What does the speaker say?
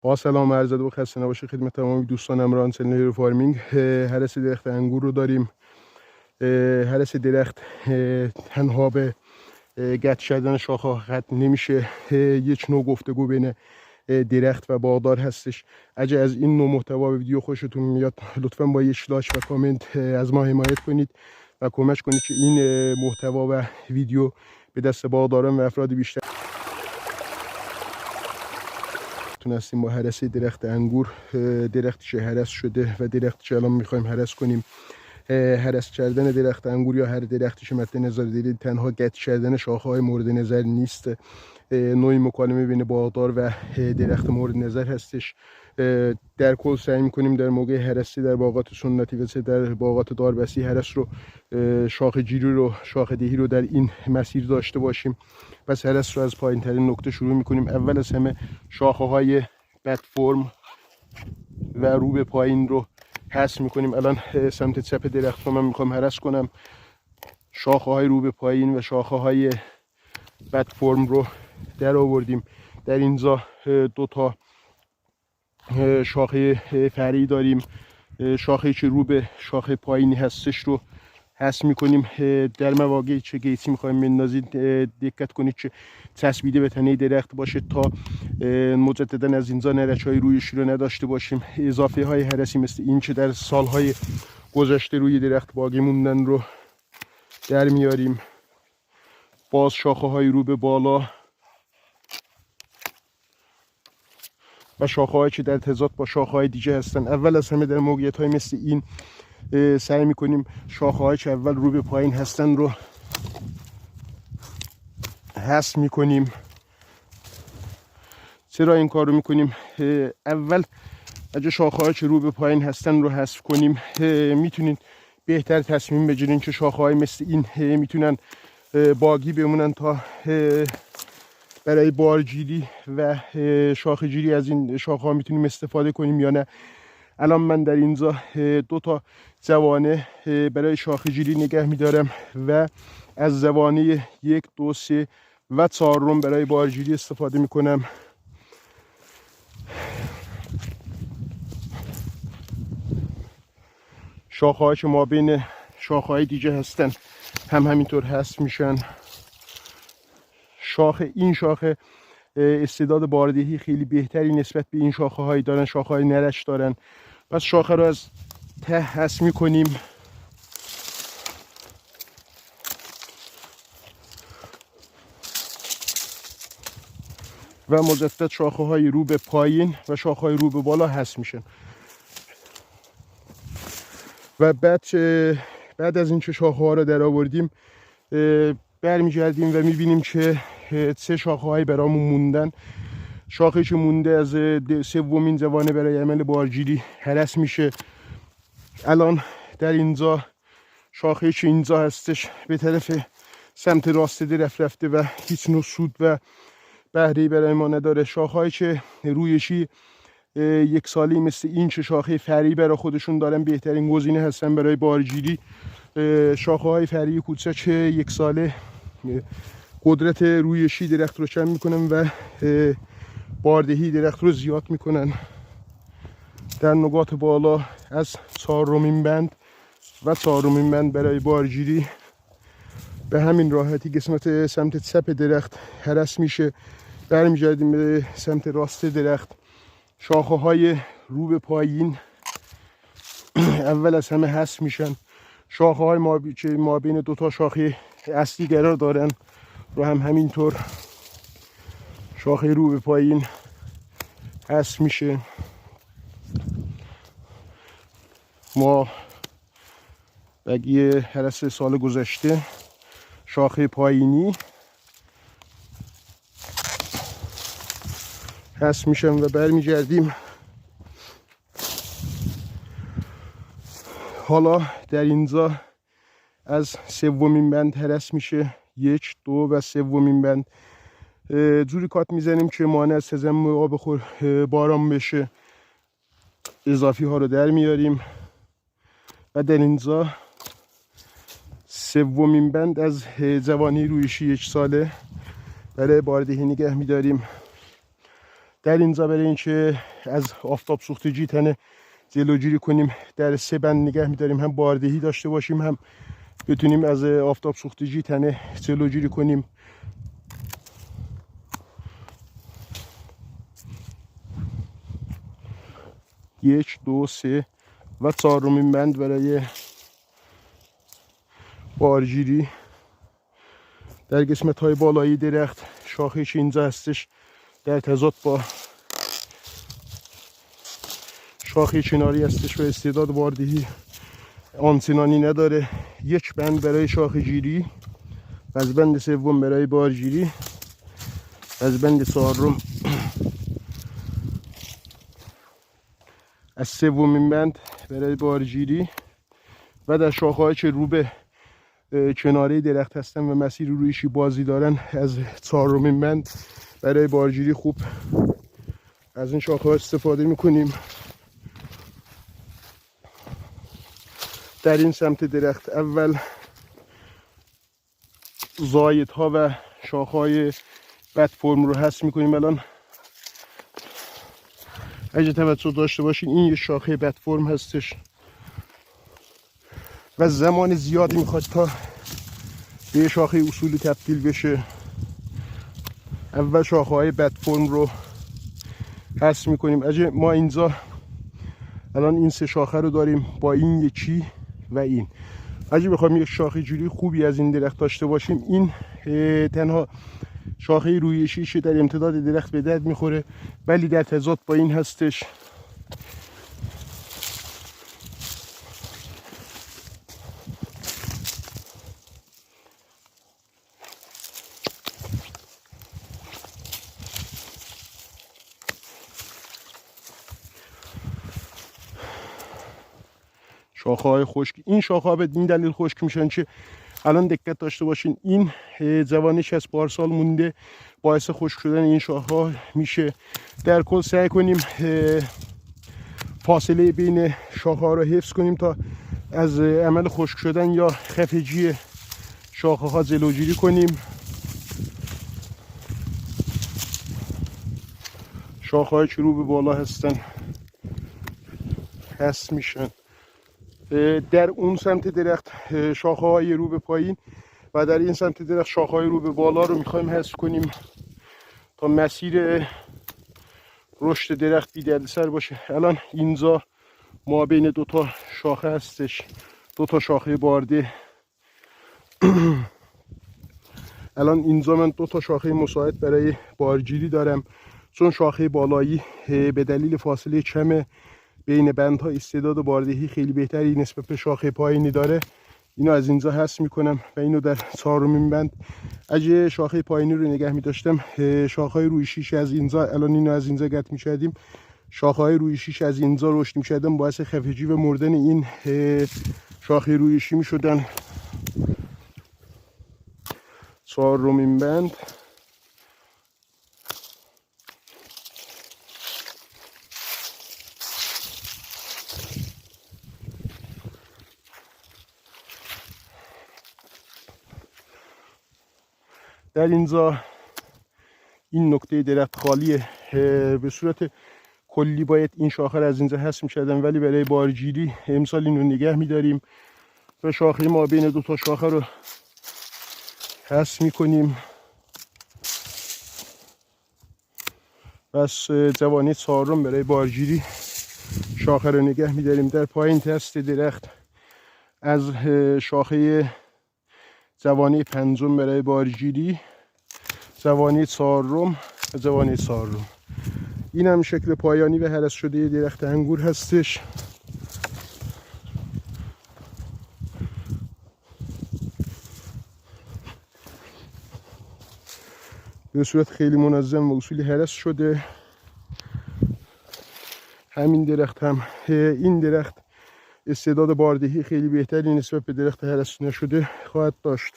با سلام عرض ادب و خسته نباشه خدمت تمام دوستان امران سنلر فارمینگ. هرس درخت انگور رو داریم. هرس درخت تنها به قطع شدن شاخه ختم نمیشه. یک نوع گفتگو بین درخت و باغدار هستش. اگه از این نوع محتوا به ویدیو خوشتون میاد لطفا با یک لایک و کامنت از ما حمایت کنید و کمک کنید که این محتوا و ویدیو به دست باغداران و افراد بیشتر تونستیم. با هرس درخت انگور، درختش هرس شده و درختش الان میخوایم هرس کنیم. هرس کردن درخت انگور یا هر درختش مد نظر دارید تنها قطع کردن شاخه های مورد نظر نیست، نوعی مکالمه بین باغدار و درخت مورد نظر هستش. در کل سعی میکنیم در موقع هرسی در باغات سنتی و در باغات داربستی هرس رو شاخه جیری رو شاخه دهی رو در این مسیر داشته باشیم. پس هرس رو از پایین ترین نقطه شروع میکنیم. اول از همه شاخه های بد فرم و رو به پایین رو هرس میکنیم. الان سمت چپ درخت رو من میخوام هرس کنم. شاخه های رو به پایین و شاخه های بد فرم رو در آوردیم. در اینجا دو تا شاخه فرعی داریم. شاخه که رو به شاخه پایینی هستش رو حذف میکنیم. در مواقعی که گیتی میخوایم بندازید دقت کنید که چسبیده به تنه درخت باشه تا مجددا از اینجا نرچهای رویش رو نداشته باشیم. اضافه های هرسی مثل این که در سالهای گذشته روی درخت باقی موندن رو در میاریم. باز شاخه های رو به بالا و شاخه هایی که در تضاد با شاخه های دیگه هستن. اول از همه در موقعیت های مثل این سعی میکنیم شاخه هایی که اول رو به پایین هستن رو حذف میکنیم. چرا این کار رو میکنیم؟ اول اگه شاخه هایی که رو به پایین هستن رو حذف کنیم میتونین بهتر تصمیم بگیرین که شاخه های مثل این میتونن باقی بمونن تا برای بارگیری و شاخه جیری از این شاخه ها میتونیم استفاده کنیم یا نه. الان من در اینجا دو تا زوانه برای شاخه جیری نگه میدارم و از زوانه 1، 2، 3 و 4 برای بارگیری استفاده میکنم. شاخه های که ما بین شاخه های دیگه هستن هم همینطور حذف میشن. این شاخه استعداد باردهی خیلی بهتری نسبت به این شاخه هایی دارن، شاخه های نرش دارن. پس شاخه رو از ته حذف میکنیم. و مجدد شاخه های رو به پایین و شاخه های رو به بالا حذف میشن. و بعد از اینکه شاخه ها رو در آوردیم برمیگردیم و میبینیم که 3 شاخه های برامون موندن. شاخه که مونده از 3مین زوانه برای عمل بارگیری هرس میشه. الان در اینجا شاخه که اینجا هستش به طرف سمت راست درخت رفته و هیچ نوع سود و بهره‌ای برای ما نداره. شاخه‌ای که رویشی 1 ساله مثل این که شاخه فرعی برای خودشون دارن بهترین گزینه هستن برای بارگیری. شاخه‌های فرعی کوچک 1 ساله قدرت رویشی درخت رو کم میکنن و باردهی درخت رو زیاد میکنن. در نقاط بالا از 4مین بند و 4مین بند برای بارگیری به همین راحتی قسمت سمت چپ درخت هرس میشه. برمیگردیم به سمت راست درخت. شاخه های رو به پایین اول از همه حذف میشن. شاخه های ما بین 2 تا شاخه اصلی قرار دارن رو هم همینطور شاخه رو به پایین حذف میشه. ما بقیه هرس سال گذشته شاخه پایینی حذف میشن و برمیگردیم. حالا در اینجا از 3مین بند هرس میشه. 1، 2 و 3مین بند جوری کات میزنیم که مانع از تجمع آب باران بشه. اضافی ها رو در میاریم و در اینجا 3مین بند از زوانه رویشی 1 ساله برای باردهی نگه میداریم. در اینجا برای اینکه از آفتاب سوختگی تنه جلوگیری کنیم در 3 بند نگه می‌داریم، هم باردهی داشته باشیم هم بتونیم از آفتاب سوختگی تنه جلوگیری کنیم. یک، دو، سه و 4مین بند برای بارگیری. در قسمت های بالایی درخت شاخه که اینجا هستش در تضاد با شاخه کناری هستش و استعداد باردهی آنچنانی نداره. 1 بند برای شاخه گیری، از بند 3 برای بارگیری، از بند 4 از 3مین بند برای بارگیری و در شاخه‌هایی که رو به کناره درخت هستن و مسیر رویشی بازی دارن از 4مین بند برای بارگیری خوب از این شاخه‌ها استفاده میکنیم. در این سمت درخت اول زایدها و شاخه‌های بد فرم رو حذف میکنیم. الان اگه توجه داشته باشین این یه شاخه بد فرم هستش و زمان زیادی میخواد تا به شاخه اصولی تبدیل بشه. اول شاخه های بد فرم رو حذف میکنیم. اگه ما اینجا الان این 3 شاخه رو داریم با این یکی و این، اگه بخوایم یک شاخه جوری خوبی از این درخت داشته باشیم، این تنها شاخه رویشیشه در امتداد درخت به درد میخوره، ولی در تضاد با این هستش. شاخه های خشک، این شاخه ها به این دلیل خشک میشن که الان دقت داشته باشین این جوانش از پارسال مونده، باعث خشک شدن این شاخه ها میشه. در کل سعی کنیم فاصله بین شاخه ها رو حفظ کنیم تا از عمل خشک شدن یا خفگی شاخه ها جلوگیری کنیم. شاخه های که رو به بالا هستن حذف میشن. در اون سمت درخت شاخه های رو به پایین و در این سمت درخت شاخه های رو به بالا رو میخوایم حذف کنیم تا مسیر رشد درخت بی دردسر باشه. الان اینجا ما بین 2 تا شاخه هستش، 2 تا شاخه بارده. الان اینجا من 2 تا شاخه مساعد برای بارگیری دارم، چون شاخه بالایی به دلیل فاصله کم بین بندها استعداد باردهی خیلی بهتری نسبت به شاخه پایینی داره. اینو از اینجا حذف میکنم و اینو در 4مین بند. اگه شاخه پایینی رو نگه میداشتم شاخه های روی شیش از اینجا، الان اینو از اینجا قطع میشدیم، شاخه های روی شیش از اینجا رشد میشدن، باعث خفگی و مردن این شاخه روی شیش میشدن. 4مین بند. در اینجا این نقطه درخت خالیه، به صورت کلی باید این شاخه رو از اینجا حذف می‌شدن، ولی برای بارگیری امسال اینو نگه می‌داریم و شاخه ما بین 2 تا شاخه رو حذف می‌کنیم. پس جوانه 4 برای بارگیری شاخه رو نگه می‌داریم. در پایین دست درخت از شاخه جوانه 5 برای بارگیری، جوانه 4 و جوانه 4. این هم شکل پایانی و هرس شده درخت انگور هستش. به صورت خیلی منظم و اصولی هرس شده. همین درخت هم، این درخت استعداد باردهی خیلی بهتری نسبت به درخت هرس نشده خواهد داشت.